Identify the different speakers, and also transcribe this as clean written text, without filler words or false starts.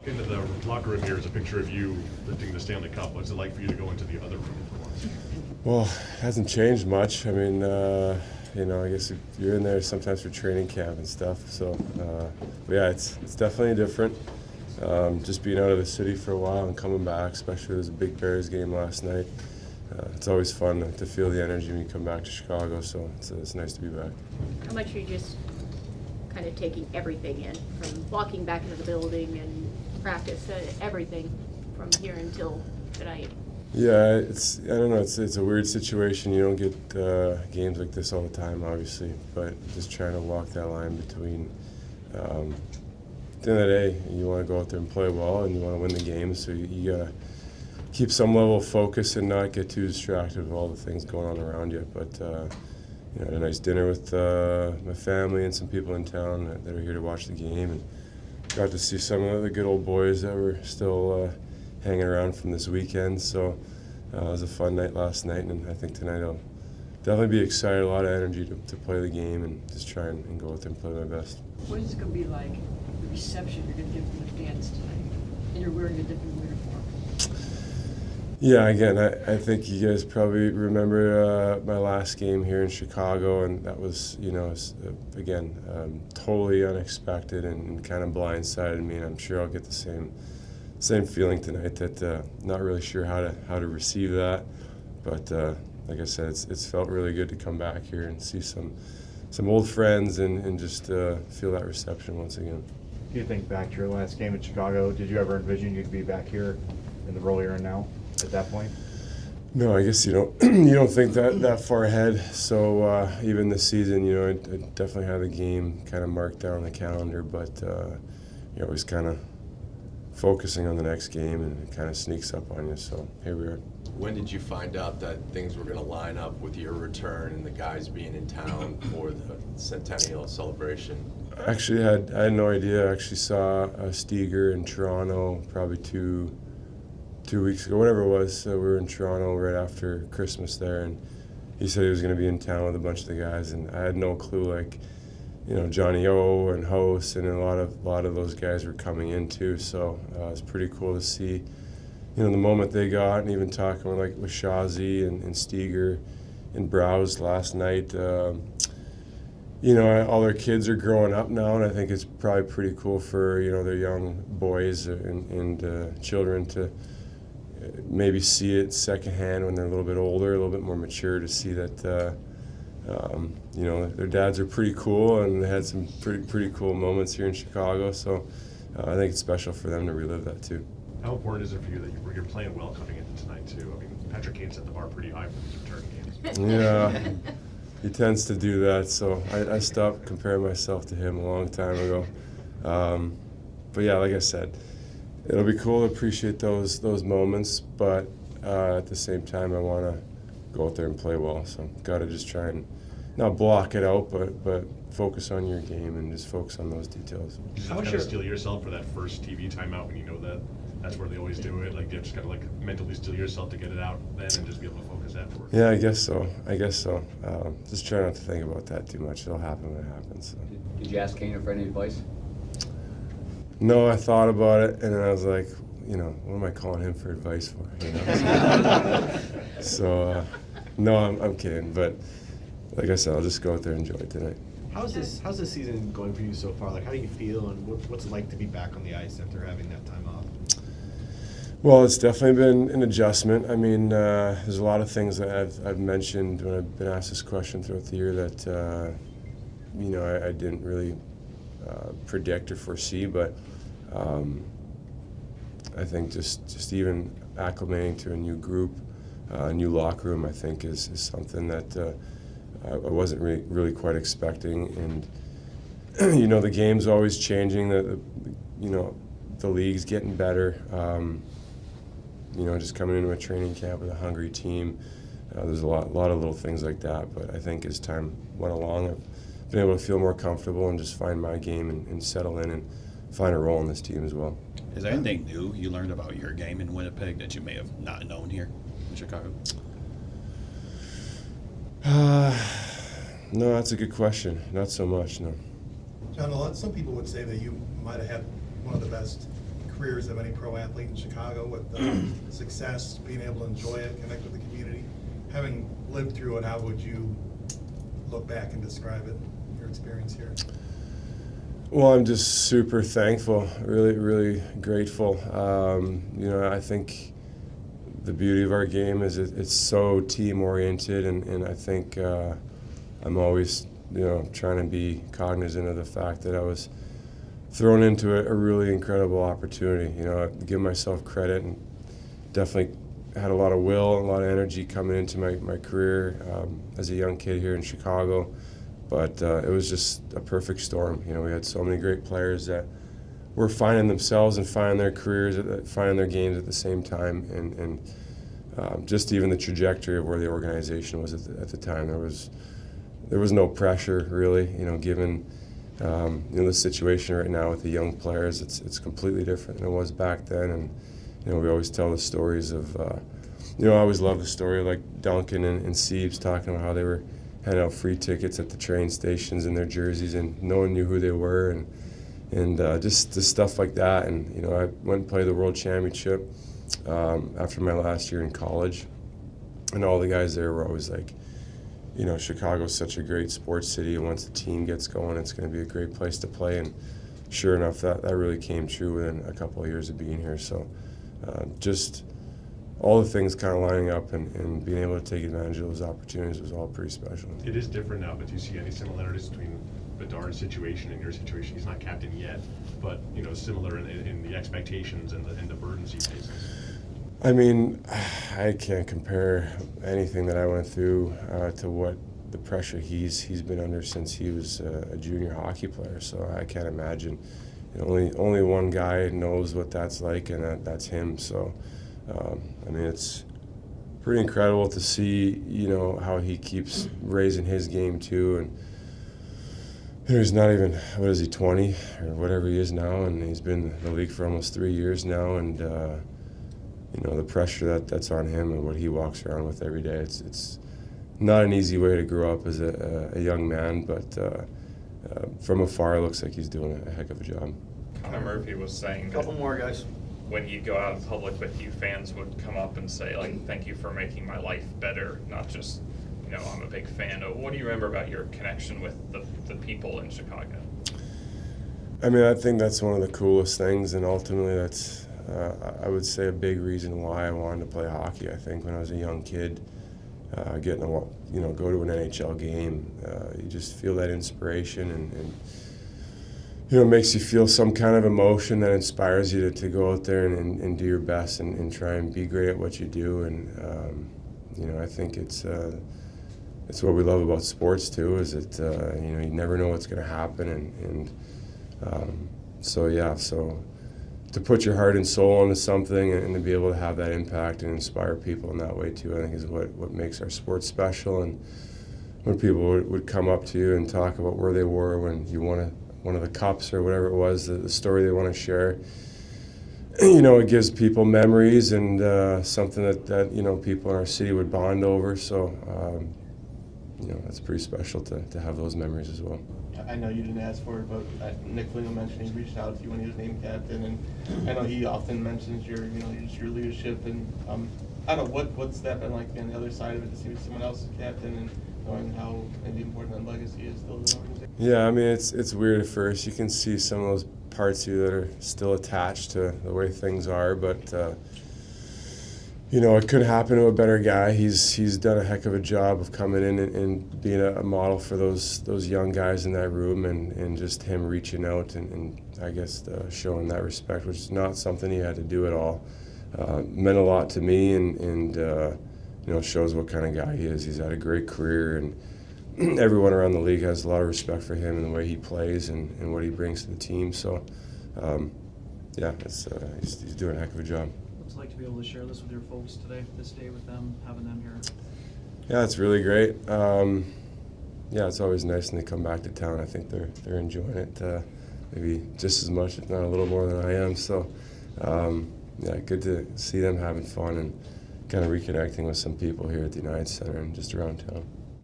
Speaker 1: Into the locker room here is a picture of you lifting the Stanley Cup. What's it like for you to go into the other room for once?
Speaker 2: Well, it hasn't changed much. I mean, I guess you're in there sometimes for training camp and stuff. So, yeah, it's definitely different. Just being out of the city for a while and coming back, especially there was a big Bears game last night. It's always fun to feel the energy when you come back to Chicago. So it's nice to be back.
Speaker 3: How much are you just kind of taking everything in, from walking back into the building and practice, everything from here until tonight?
Speaker 2: Yeah, I don't know, it's a weird situation. You don't get games like this all the time, obviously, but just trying to walk that line between, at the end of the day, you want to go out there and play well and you want to win the game, so you got to keep some level of focus and not get too distracted with all the things going on around you. But I had a nice dinner with my family and some people in town that are here to watch the game, and got to see some of the good old boys that were still hanging around from this weekend. So it was a fun night last night, and I think tonight I'll definitely be excited, a lot of energy to play the game and just try and go out there and play my best.
Speaker 4: What is it going to be like, the reception you're going to get from the fans tonight? And you're wearing a different uniform.
Speaker 2: Yeah, again, I think you guys probably remember my last game here in Chicago, and that was, again, totally unexpected and kind of blindsided me, and I'm sure I'll get the same feeling tonight, that not really sure how to receive that. But like I said, it's felt really good to come back here and see some old friends and just feel that reception once again.
Speaker 5: Do you think back to your last game in Chicago, did you ever envision you'd be back here in the role you're in now at that point?
Speaker 2: No, I guess you don't think that far ahead. So even this season, I definitely had the game kind of marked down on the calendar, but you're always kind of focusing on the next game, and it kind of sneaks up on you. So here we are.
Speaker 6: When did you find out that things were going to line up with your return and the guys being in town for the Centennial celebration?
Speaker 2: Actually, I had no idea. I actually saw Steger in Toronto probably two weeks ago, whatever it was. We were in Toronto right after Christmas there, and he said he was going to be in town with a bunch of the guys, and I had no clue. Johnny O and Host and a lot of those guys were coming in too. So it was pretty cool to see, the moment they got, and even talking with Shazi and Steger and Browse last night. All their kids are growing up now, and I think it's probably pretty cool for their young boys and children to maybe see it secondhand when they're a little bit older, a little bit more mature, to see that their dads are pretty cool and they had some pretty cool moments here in Chicago. So I think it's special for them to relive that too.
Speaker 1: How important is it for you that you're playing well coming into tonight too? I mean, Patrick Kane set the bar pretty high for these return games.
Speaker 2: Yeah, he tends to do that, so I stopped comparing myself to him a long time ago. But yeah, like I said, it'll be cool to appreciate those moments, but at the same time, I want to go out there and play well. So got to just try and not block it out, but focus on your game and just focus on those details.
Speaker 1: You just kind of steel yourself for that first TV timeout when you know that's where they always do it. Like, you just got to mentally steel yourself to get it out then and just be able to focus afterwards.
Speaker 2: Yeah, I guess so. Just try not to think about that too much. It'll happen when it happens. So.
Speaker 7: Did you ask Kane for any advice?
Speaker 2: No, I thought about it, and then I was like, what am I calling him for advice for? So no, I'm kidding. But like I said, I'll just go out there and enjoy it tonight.
Speaker 8: How's this season going for you so far? Like, how do you feel, and what's it like to be back on the ice after having that time off?
Speaker 2: Well, it's definitely been an adjustment. I mean, there's a lot of things that I've mentioned when I've been asked this question throughout the year that I didn't really predict or foresee, but I think just even acclimating to a new group, a new locker room, I think is something that I wasn't really quite expecting. And the game's always changing. The league's getting better. Just coming into a training camp with a hungry team, there's a lot of little things like that. But I think as time went along, I've been able to feel more comfortable and just find my game and settle in and find a role in this team as well.
Speaker 9: Is there anything new you learned about your game in Winnipeg that you may have not known here in Chicago?
Speaker 2: No, that's a good question. Not so much, no.
Speaker 10: John, some people would say that you might have had one of the best careers of any pro athlete in Chicago with success, being able to enjoy it, connect with the community. Having lived through it, how would you look back and describe it, your experience here?
Speaker 2: Well, I'm just super thankful, really, really grateful. I think the beauty of our game is it's so team-oriented, and I think I'm always, trying to be cognizant of the fact that I was thrown into a really incredible opportunity. I give myself credit and definitely had a lot of will, a lot of energy coming into my career as a young kid here in Chicago. But it was just a perfect storm. We had so many great players that were finding themselves and finding their careers, finding their games at the same time, and just even the trajectory of where the organization was at the time. There was no pressure really. Given the situation right now with the young players, it's completely different than it was back then. And we always tell the stories of I always love the story of like Duncan and Siebes talking about how they were handing out free tickets at the train stations in their jerseys, and no one knew who they were, and just stuff like that. And I went and played the World Championship after my last year in college, and all the guys there were always like, Chicago's such a great sports city, and once the team gets going, it's going to be a great place to play. And sure enough, that really came true within a couple of years of being here. So just all the things kind of lining up and being able to take advantage of those opportunities was all pretty special.
Speaker 1: It is different now, but do you see any similarities between Bedard's situation and your situation? He's not captain yet, but similar in the expectations and the burdens he faces.
Speaker 2: I mean, I can't compare anything that I went through to what the pressure he's been under since he was a junior hockey player. So I can't imagine. Only one guy knows what that's like, and that's him. So. It's pretty incredible to see, how he keeps raising his game too. And he's not even, what is he, 20 or whatever he is now, and he's been in the league for almost 3 years now. And the pressure that's on him and what he walks around with every day, it's not an easy way to grow up as a young man, but from afar, it looks like he's doing a heck of a job.
Speaker 11: Connor Murphy was saying
Speaker 10: Couple
Speaker 11: that
Speaker 10: more, guys.
Speaker 11: when he'd go out in public with you, fans would come up and say, like, thank you for making my life better, not just, I'm a big fan. What do you remember about your connection with the people in Chicago?
Speaker 2: I think that's one of the coolest things, and ultimately that's, I would say, a big reason why I wanted to play hockey. I think when I was a young kid, getting to, go to an NHL game, you just feel that inspiration and it makes you feel some kind of emotion that inspires you to go out there and do your best and try and be great at what you do. And, I think it's what we love about sports too, is that, you never know what's going to happen. So to put your heart and soul into something and to be able to have that impact and inspire people in that way too, I think is what makes our sport special. And when people would come up to you and talk about where they were when you won one of the cups or whatever it was, the story they want to share, it gives people memories and something that people in our city would bond over. So, that's pretty special to have those memories as well.
Speaker 12: I know you didn't ask for it, but Nick Flingo mentioned he reached out to you when he was named captain, and I know he often mentions your leadership, and I don't know, what's that been like on the other side of it, to see someone else is captain and knowing how maybe important that legacy is still to the organization?
Speaker 2: Yeah, it's weird at first. You can see some of those parts of you that are still attached to the way things are, but it couldn't happen to a better guy. He's done a heck of a job of coming in and being a model for those young guys in that room, and just him reaching out and I guess showing that respect, which is not something he had to do at all. Meant a lot to me, and shows what kind of guy he is. He's had a great career, and everyone around the league has a lot of respect for him and the way he plays and what he brings to the team. So, he's doing a heck of a job.
Speaker 13: What's it like to be able to share this with your folks today, this day with them, having them here?
Speaker 2: Yeah, it's really great. It's always nice when they come back to town. I think they're enjoying it maybe just as much, if not a little more than I am. So, good to see them having fun and kind of reconnecting with some people here at the United Center and just around town.